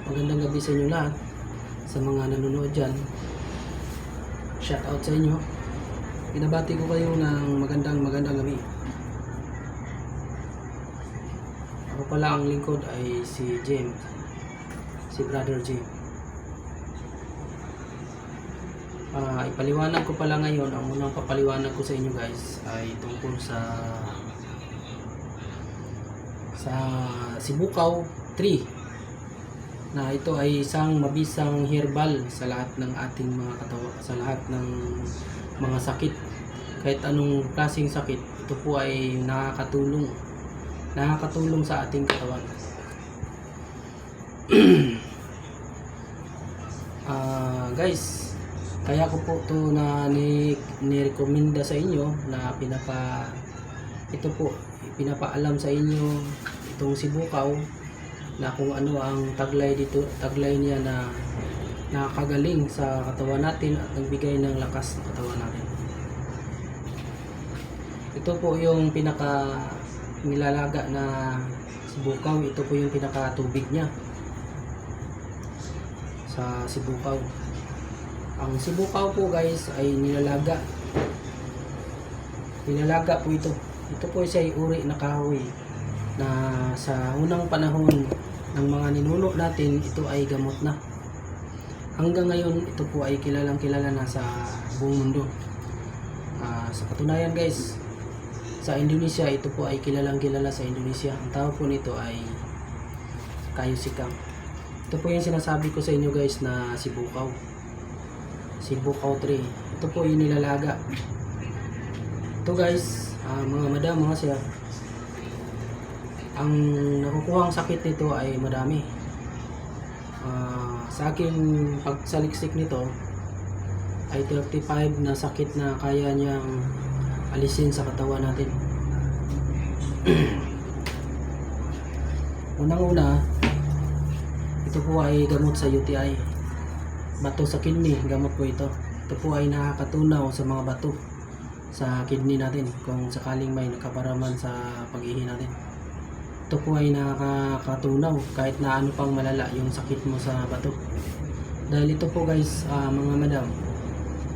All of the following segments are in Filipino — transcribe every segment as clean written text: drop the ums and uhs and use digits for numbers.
Magandang gabi sa inyo lahat, sa mga nanonood dyan. Shout out sa inyo. Binabati ko kayo ng magandang gabi. Ako pala ang lingkod ay si James, si Brother James. Ipaliwanag ko pala ngayon, ang unang papaliwanag ko sa inyo guys ay tungkol sa Sibukaw tree, na ito ay isang mabisang herbal sa lahat ng ating mga katawan, sa lahat ng mga sakit, kahit anong klaseng sakit. Ito po ay nakakatulong sa ating katawan. Guys, kaya ko po ito na nirekomenda sa inyo, na pinapaalam sa inyo itong Sibukaw, na kung ano ang taglay niya, na nakakagaling sa katawan natin at nagbigay ng lakas sa katawan natin. Ito po yung pinaka nilalaga na Sibukaw. Ito po yung pinaka tubig niya sa Sibukaw. Ang Sibukaw po guys ay nilalaga po ito. Ito po siya ay uri na kahoy na sa unang panahon ng mga ninuno natin, ito ay gamot na. Hanggang ngayon, ito po ay kilalang kilala na sa buong mundo. Sa katunayan guys, sa Indonesia, ito po ay kilalang kilala sa Indonesia. Ang tawag po nito ay kayu sikam. Ito po yung sinasabi ko sa inyo guys na Sibukaw tree. Ito po yung nilalaga. Ito guys, mga madam, mga sir, ang nakukuhang sakit nito ay madami. Sa aking pagsaliksik nito ay 35 na sakit na kaya niyang alisin sa katawan natin. Unang-una, ito po ay gamot sa UTI, bato sa kidney. Gamot po ito. Ito po ay nakakatunaw sa mga bato sa kidney natin kung sakaling may nakaparaman sa pag-ihi natin. Ito po ay nakakatunaw kahit na ano pang malala yung sakit mo sa bato. Dahil ito po guys, mga madam,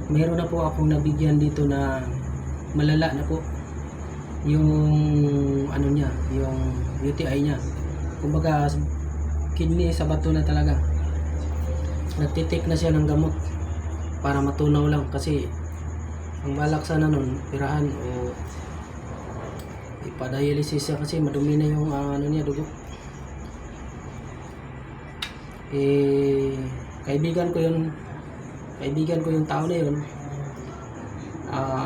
mayroon na po akong nabigyan dito na malala na po yung ano niya, yung UTI niya. Kumbaga kidney sa bato na talaga. Nagtitik na siya ng gamot para matunaw lang, kasi ang balak sana nun pirahan o ipa-dialysis siya kasi madumi na yung ano niya, dugo. Kaibigan ko yung tao na yun.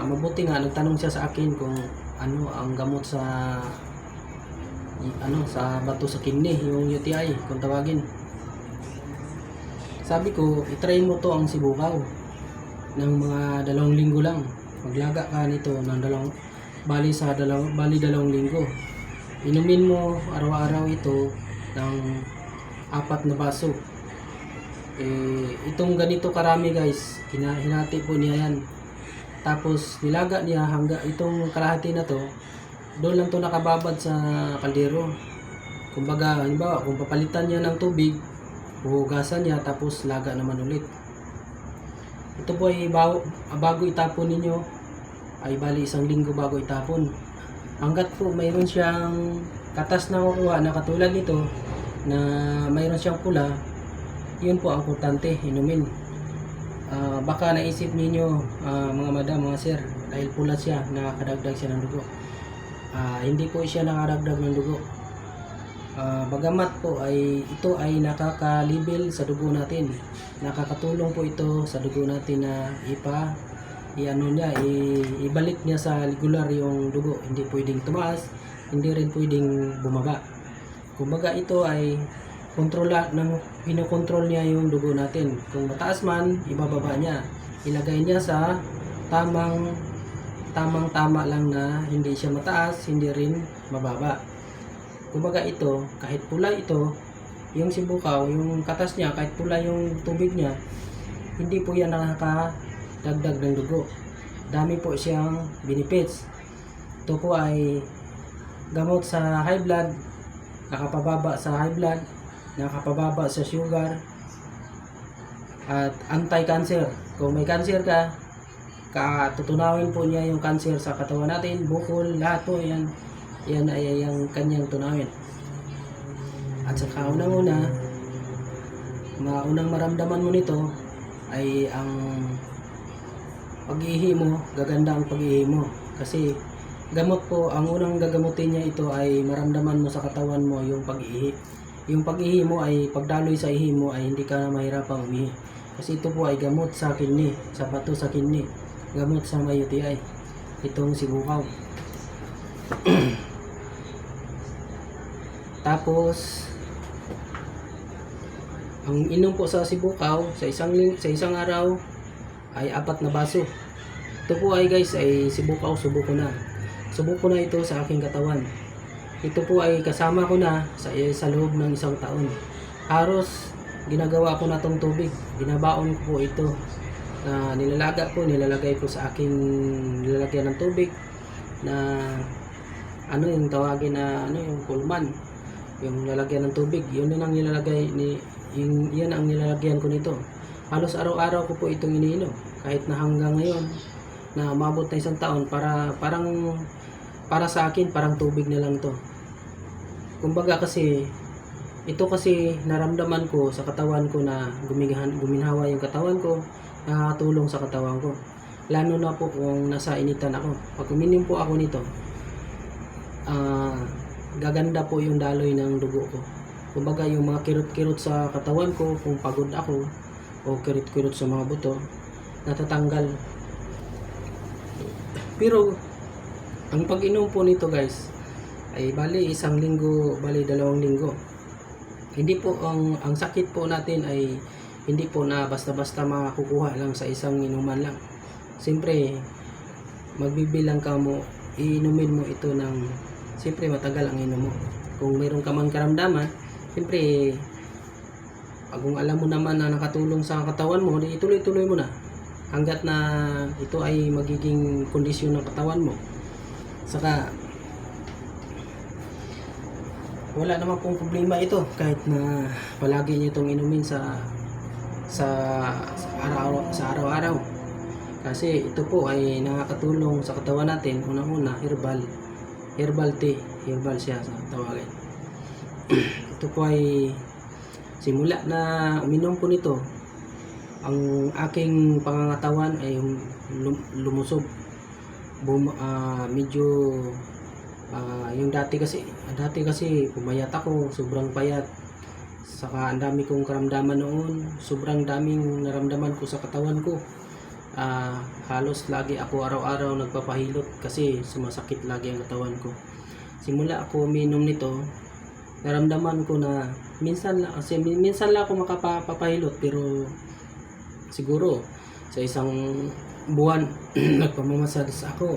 Mabuti nga nagtanong siya sa akin kung ano ang gamot sa bato sa kidney, yung UTI kung tawagin. Sabi ko, itry mo to ang Sibukaw ng mga 2 linggo lang. Maglaga ka nito ng 2 linggo. Inumin mo araw-araw ito ng 4 na baso. Itong ganito karami guys, hinati po niya yan. Tapos nilaga niya hanggang itong kalahati na to, doon lang to nakababad sa kaldero. Kumbaga, halimbawa, kung papalitan niya ng tubig, huhugasan niya, tapos laga naman ulit. Ito po ay bago itapon ninyo, ay bali 1 linggo bago itapon. Hanggat po mayroon siyang katas na kukuha na katulad nito, na mayroon siyang pula, yun po ang importante, inumin. Baka naisip ninyo, mga madam, mga sir, dahil pula siya, nakakadagdag siya ng dugo. Hindi po siya nakadagdag ng dugo. Bagamat po ay ito ay nakaka-level sa dugo natin, nakakatulong po ito sa dugo natin na ibalik niya sa regular yung dugo. Hindi pwedeng tumaas, hindi rin pwedeng bumaba. Kumbaga ito ay pinokontrol niya yung dugo natin. Kung mataas man, ibababa niya, ilagay niya sa tamang-tama lang, na hindi siya mataas, hindi rin mababa. Kumbaga ito, kahit pula ito, yung Sibukaw, yung katas niya, kahit pula yung tubig niya, hindi po yan nakakadagdag ng dugo. Dami po siyang benefits. Ito po ay gamot sa high blood, nakapababa sa high blood, nakapababa sa sugar, at anti-cancer. Kung may cancer ka, tutunawin po niya yung cancer sa katawan natin, bukol, lahat po yan. Yan ay yung kanyang tunawin. At saka unang-una, unang maramdaman mo nito ay ang pag-ihi mo, gaganda ang pag-ihi mo. Kasi gamot po, ang unang gagamutin niya ito ay maramdaman mo sa katawan mo yung pag-ihi. Yung pag-ihi mo ay pagdaloy sa ihi mo ay hindi ka na mahirapang umihi. Kasi ito po ay gamot sa kidney, sa bato sa kidney, gamot sa may UTI. Itong sibukaw. Tapos ang inom po sa sibukaw sa isang araw ay 4 na baso. Ito po ay guys ay sibukaw, subuko na ito sa aking katawan. Ito po ay kasama ko na sa loob ng 1 taon. Halos ginagawa ko na tong tubig, binabaon ko po ito na nilalagay ko sa aking nilalagyan ng tubig na ano yung tawagin na yung kulman, yung lalagyan ng tubig. Yun ang nilalagay yan ang nilalagyan ko nito. Halos araw-araw ko po itong iniinom kahit na hanggang ngayon na umabot na 1 taon, para sa akin parang tubig na lang to. Kumbaga kasi ito kasi naramdaman ko sa katawan ko na guminhawa yung katawan ko, nakakatulong sa katawan ko. Lalo na po kung nasa initan ako. Pag uminom po ako nito, gaganda po yung daloy ng dugo ko. Kumbaga yung mga kirot-kirot sa katawan ko, kung pagod ako o kirot-kirot sa mga buto, natatanggal. Pero ang pag-inom po nito guys ay bali 1 linggo, bali 2 linggo. Hindi po ang sakit po natin ay hindi po na basta-basta makukuha lang sa isang inuman lang. Siyempre magbibilang ka mo, iinumin mo ito ng siyempre matagal ang inom mo. Kung mayroon ka man karamdaman, siyempre kung alam mo naman na nakatulong sa katawan mo, di ituloy-tuloy mo na hanggat na ito ay magiging kondisyon ng katawan mo. Saka wala naman pong problema ito kahit na palagi niyo itong inumin sa araw-araw. Kasi ito po ay nakakatulong sa katawan natin. Unang-una, herbal tea, herbal siya sa tawagin. Ito po ay simula na uminom po nito, ang aking pangangatawan ay lumusob. Medyo yung dati kasi pumayat ako, sobrang payat. Saka ang dami kong karamdaman noon, sobrang daming naramdaman ko sa katawan ko. Halos lagi ako araw-araw nagpapahilot kasi sumasakit lagi ang katawan ko. Simula ako uminom nito, naramdaman ko na minsan lang ako makapapahilot, pero siguro sa isang buwan nagpamamasage ako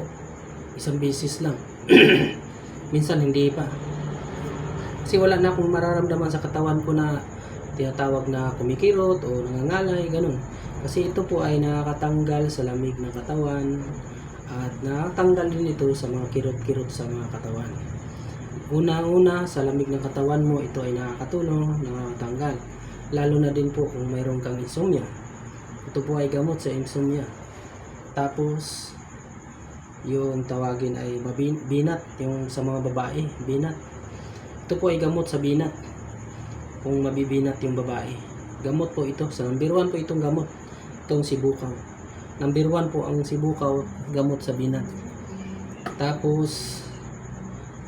1 beses lang. Minsan hindi pa, kasi wala na akong mararamdaman sa katawan ko na tinatawag na kumikirot o nangangalay, ganun. Kasi ito po ay nakakatanggal sa lamig ng katawan at nakakatanggal din ito sa mga kirot-kirot sa mga katawan. Una-una sa lamig ng katawan mo, ito ay nakakatulong, nakakatanggal. Lalo na din po kung mayroon kang insomnia. Ito po ay gamot sa insomnia. Tapos yung tawagin ay binat, yung sa mga babae, binat. Ito po ay gamot sa binat. Kung mabibinat yung babae, gamot po ito. Sa number 1 po itong gamot, itong sibukaw. Number 1 po ang sibukaw, gamot sa binat. Tapos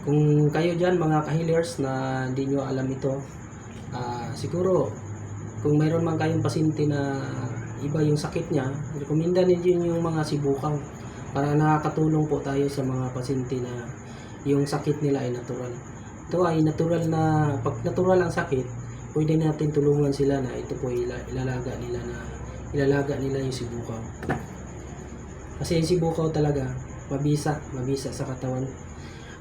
kung kayo dyan mga ka-healers na hindi nyo alam ito, siguro kung mayroon man kayong pasyente na iba yung sakit niya, rekomenda niyo yung mga sibukaw para nakakatulong po tayo sa mga pasyente na yung sakit nila ay natural. Ito ay natural na, pag natural ang sakit, pwede natin tulungan sila na ito po ilalaga nila yung sibukaw. Kasi yung sibukaw talaga mabisa sa katawan.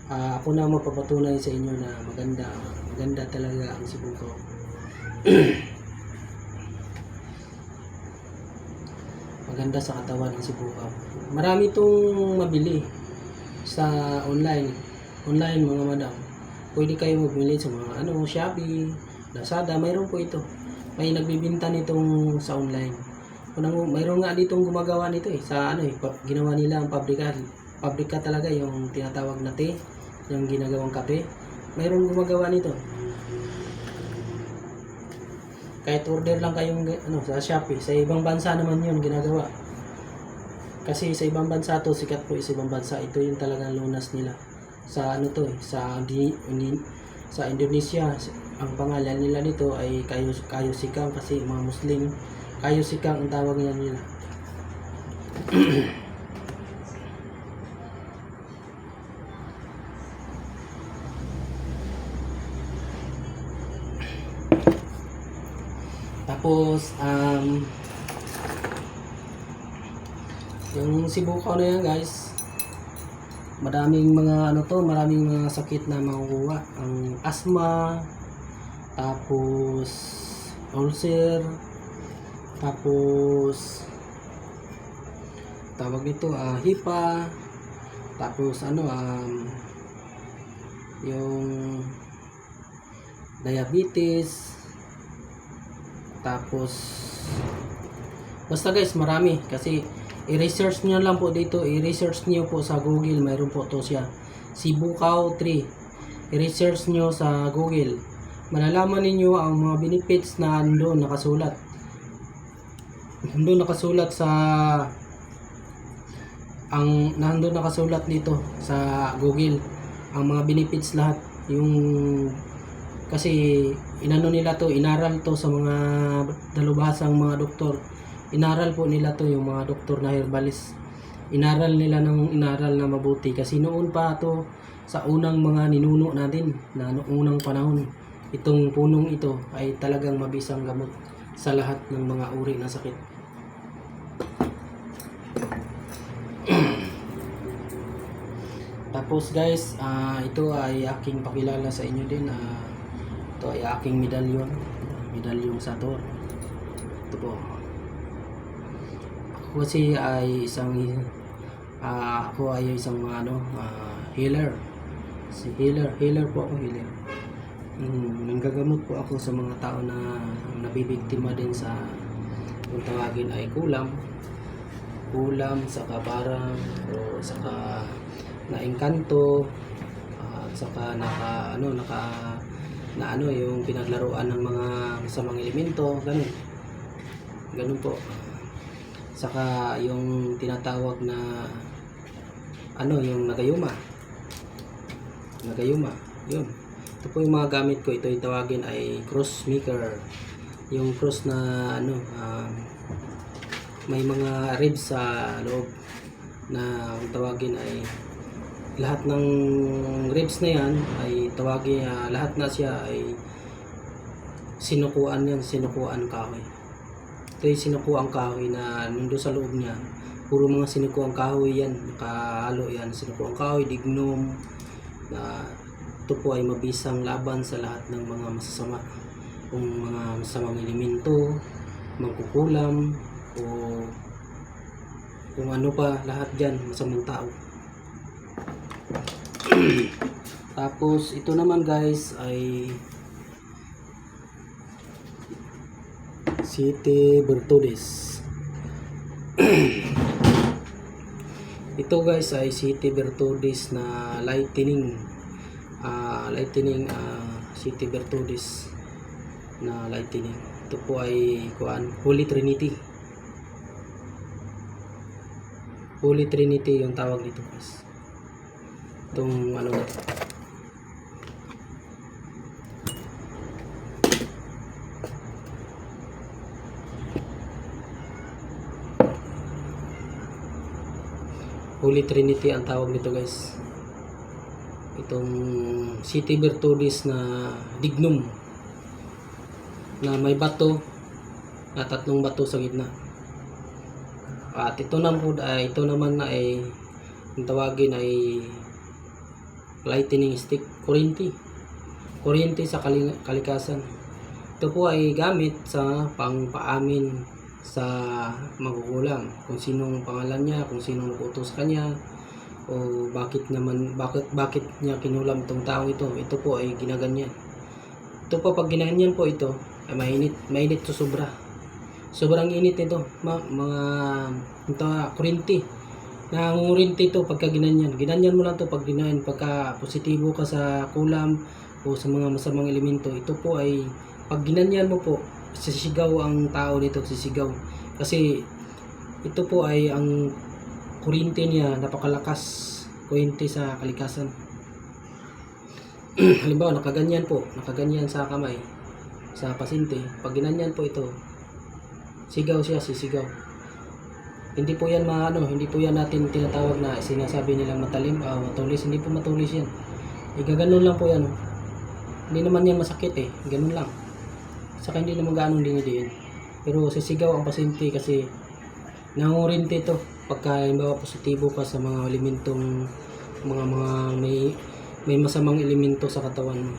Ako na magpapatunay sa inyo na maganda talaga ang sibukaw. Maganda sa katawan ang sibukaw. Marami itong mabili sa online mga madam. Pwede kayo magbili sa mga Shopee, Lazada, mayroon po ito. May nagbibinta nitong sa online. Mayroon nga ditong gumagawa nito sa ginawa nila ang pabrika. Pabrika talaga yung tinatawag na tea, yung ginagawang kape. Mayroon gumagawa nito. Kahit order lang kayong sa Shopee, sa ibang bansa naman yun ginagawa. Kasi sa ibang bansa to, sikat po sa ibang bansa. Ito yung talagang lunas nila. Sa sa Indonesia, ang pangalan nila nito ay kayo sikang, kasi mga Muslim, kayo sikang ang tawag nila. Tapos yung sibukaw na yan guys, maraming mga maraming mga sakit na makukuha. Ang asthma, tapos ulcer, tapos tawag nito HIPA, tapos yung diabetes, tapos basta guys marami. Kasi i-research nyo lang po dito, i-research nyo po sa Google, mayroon po to siya, sibukaw 3. I-research nyo sa Google, malalaman ninyo ang mga benefits na nandun nakasulat sa nandun nakasulat dito sa Google, ang mga benefits lahat. Kasi nila to, inaral to sa mga dalubhasang mga doktor. Inaral po nila to, yung mga doktor na herbalist. Inaral nila na mabuti, kasi noon pa to sa unang mga ninuno natin na unang panahon, itong punong ito ay talagang mabisang gamot sa lahat ng mga uri ng sakit. Tapos guys, ito ay aking pakilala sa inyo din. Ito ay aking medalyong Sator. Ito po. Ako kasi ay isang healer. Healer po ako, healer. Nanggagamot po ako sa mga tao na nabibiktima din sa, kung tawagin ay kulam, saka barang, o saka na-engkanto, saka yung pinaglaruan ng mga masamang elemento, ganun po. Saka yung tinatawag na yung nagayuma, yun. Ito po yung mga gamit ko. Ito itawagin ay cross maker. Yung cross na may mga ribs sa loob, na ang tawagin ay lahat ng ribs na yan ay tawagin, lahat na siya ay sinukuan kahoy. Ito yung sinukuang kahoy na nandun sa loob niya. Puro mga sinukuang kahoy yan, nakahalo yan. Sinukuang kahoy, dignum, na ito po ay mabisang laban sa lahat ng mga masasama, kung mga masamang elemento, magkukulam, o kung ano pa, lahat dyan, masamang tao. Tapos ito naman guys ay City Bertodes. Ito guys ay City Bertodes na lightning City Bertodes na lightning. Ito po ay Holy Trinity yung tawag nito guys. Itong Holy Trinity ang tawag nito guys. Itong City Bertodes na dignum na may bato, na 3 bato sa gitna. At ito naman ay ang tawagin ay lightning stick, kuryente sa kalikasan. Ito po ay gamit sa pangpaamin sa magugulang, kung sinong pangalan niya, kung sinong nag-utos sa kanya, o bakit niya kinulam itong tao ito. Ito po ay ginaganyan. Ito po pag ginanyan po ito ay mainit to sobra. Sobrang init nito, mga ito kurinti. Nangungurinti ito pagka ginanyan. Ginanyan mo lang to pag ginanyan, pagka positibo ka sa kulam o sa mga masamang elemento. Ito po ay pag ginanyan mo po, sisigaw ang tao dito, sisigaw. Kasi ito po ay ang kurinti niya napakalakas, kurinti sa kalikasan. Halimbawa nakaganyan sa kamay sa pasyente, pag ginanyan po ito, sigaw siya, sisigaw. Hindi po yan hindi po yan natin tinatawag na sinasabi nilang matalim, matulis. Hindi po matulis yan. Igaganon lang po yan. Hindi naman yan masakit ganun lang. Saka hindi naman gaanong dinidiin. Pero sisigaw ang pasyente kasi nangungurinti ito pagka halimbawa positibo ka sa mga elementong mga may masamang elemento sa katawan mo.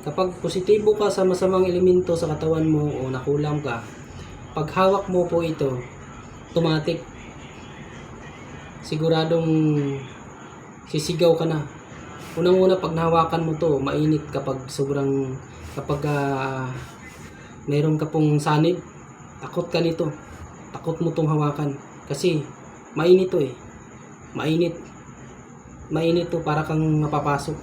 Kapag positibo ka sa masamang elemento sa katawan mo o nakulam ka, pag hawak mo po ito, automatic siguradong sisigaw ka na. Unang-una pag nahawakan mo to, mainit kapag mayroon ka pong sanib, takot ka nito. Takot mo tong hawakan kasi mainit to Mainit to, para kang mapapasok.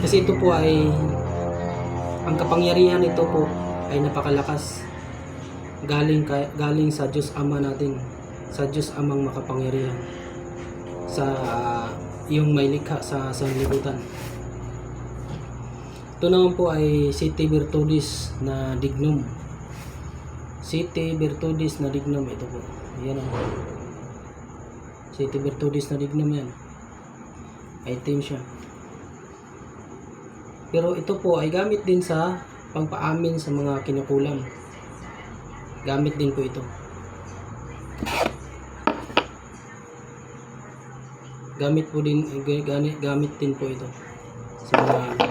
Kasi ito po ay ang kapangyarihan nito po ay napakalakas. Galing sa Diyos Ama natin, sa Diyos Amang makapangyarihan, sa yung may likha sa sanlibutan. Ito naman po ay City Virtudis na Dignum. City Virtudis na Dignum, ito po. Ayan o. City Virtudis na Dignum yan. Item siya. Pero ito po ay gamit din sa pagpaamin sa mga kinukulam. Gamit din po ito. Gamit din po ito sa mga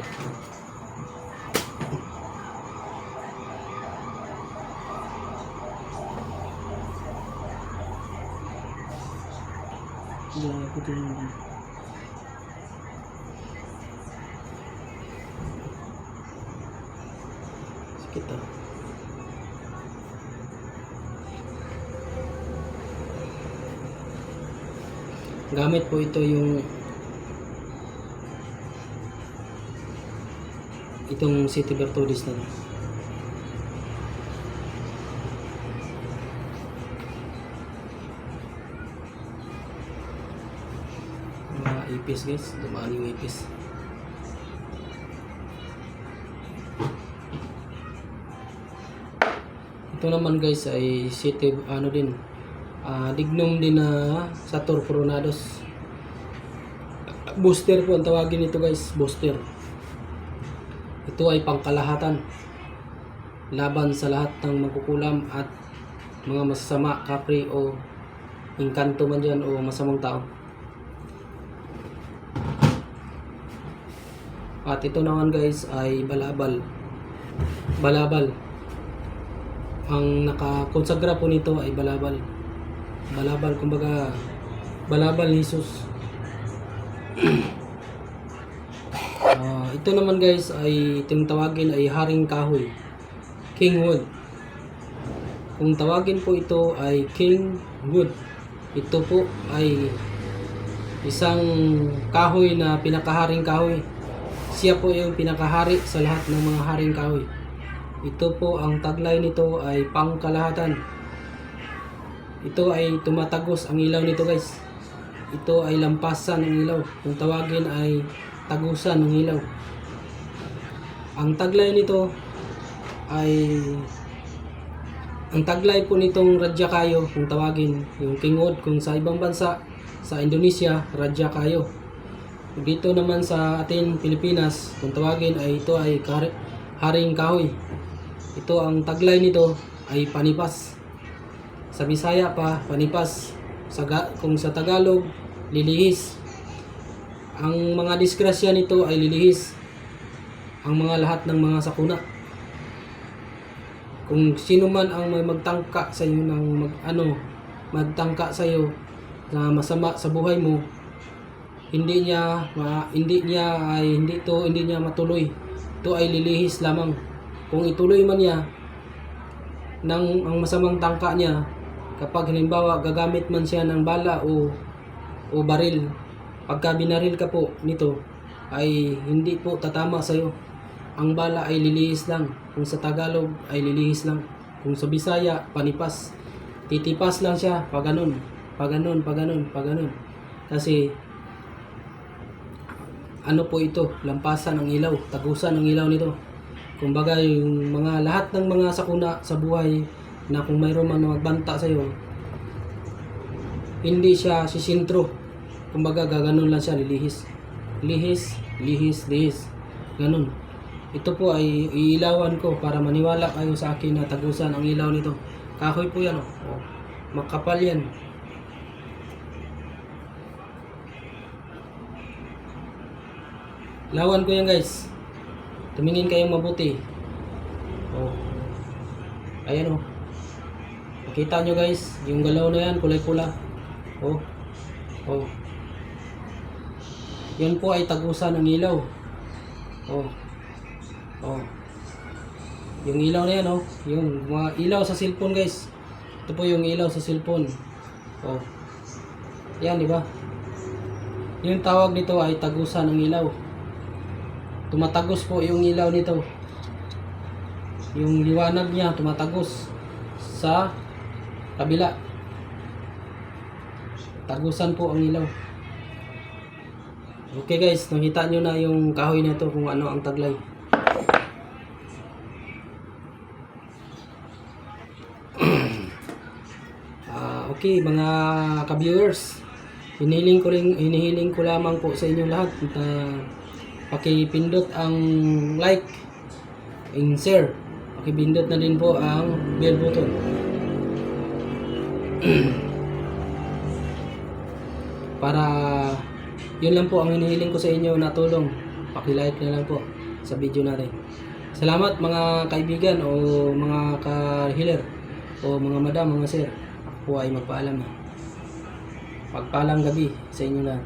kita. Gamit po ito itong City Virtudis na mga ipis guys, dumaan yung ipis. Ito naman guys ay City Dignum din na Sator Coronados. Booster po ang tawagin nito guys, booster. Ito ay pangkalahatan laban sa lahat ng magkukulam at mga masasama, kapri o inkanto man dyan o masamang tao. At ito naman guys ay balabal. Ang nakakonsagra po nito ay balabal, kumbaga balabal ni Jesus. Ito naman guys ay itong tawagin ay haring kahoy, King Wood. Kung tawagin po ito ay King Wood, ito po ay isang kahoy na pinakaharing kahoy. Siya po yung pinakahari sa lahat ng mga haring kahoy. Ito po ang taglay nito ay pangkalahatan. Ito ay tumatagos ang ilaw nito guys. Ito ay lampasan ng ilaw. Kung tawagin ay tagusan ng ilaw. Ang taglay nito ay ang taglay po nitong Radya Kayo, kung tawagin yung King Wood, kung sa ibang bansa sa Indonesia, Radya Kayo. Dito naman sa atin Pilipinas, kung tawagin ay ito ay haring kahoy. Ito ang taglay nito ay panipas. Sa Bisaya pa, panipas. Kung sa Tagalog, lilihis. Ang mga disgrasya nito ay lilihis ang mga lahat ng mga sakuna. Kung sino man ang may magtangka sa iyo magtangka sa iyo na masama sa buhay mo, hindi niya matuloy ito ay lilihis lamang. Kung ituloy man niya ang masamang tangka niya, kapag halimbawa gagamit man siya ng bala o baril, pagka binaril ka po nito ay hindi po tatama sa'yo. Ang bala ay lilihis lang. Kung sa Tagalog ay lilihis lang. Kung sa Bisaya, panipas. Titipas lang siya, paganon. Paganon. Kasi ano po ito, lampasan ng ilaw, tagusan ng ilaw nito. Kumbaga yung mga lahat ng mga sakuna sa buhay na kung mayroon man magbanta sa iyo, hindi siya sisintro. Kumbaga gaganon lang siya, lilihis. Lihis. Ganun. Ito po ay iilawan ko para maniwala kayo sa akin na tagusan ang ilaw nito. Kahoy po yan. Oh. Makapal yan. Lawan ko yan guys. Tumingin kayong mabuti. Oh. Ayan oh. Makita nyo guys, yung galaw na yan, kulay pula. Oh. Yan po ay tagusan ng ilaw. Oh. Yung ilaw na yan oh. Yung mga ilaw sa cellphone guys. Ito po yung ilaw sa cellphone. Oh. Yan, di ba? Yung tawag nito ay tagusan ng ilaw. Tumatagos po yung ilaw nito. Yung liwanag niya tumatagos sa kabila. Tagusan po ang ilaw. Okay guys, nakita nyo na yung kahoy na ito kung ano ang taglay. Okay mga ka-viewers, hinihiling ko lamang po sa inyo lahat na pakipindot ang like and share. Pakipindot na din po ang bell button. Para yun lang po ang hinihiling ko sa inyo na tulong. Paki-like na lang po sa video natin. Salamat mga kaibigan o mga ka-healer o mga madam, mga sir. Ako ay magpaalam na. Pagpalang gabi sa inyo lahat.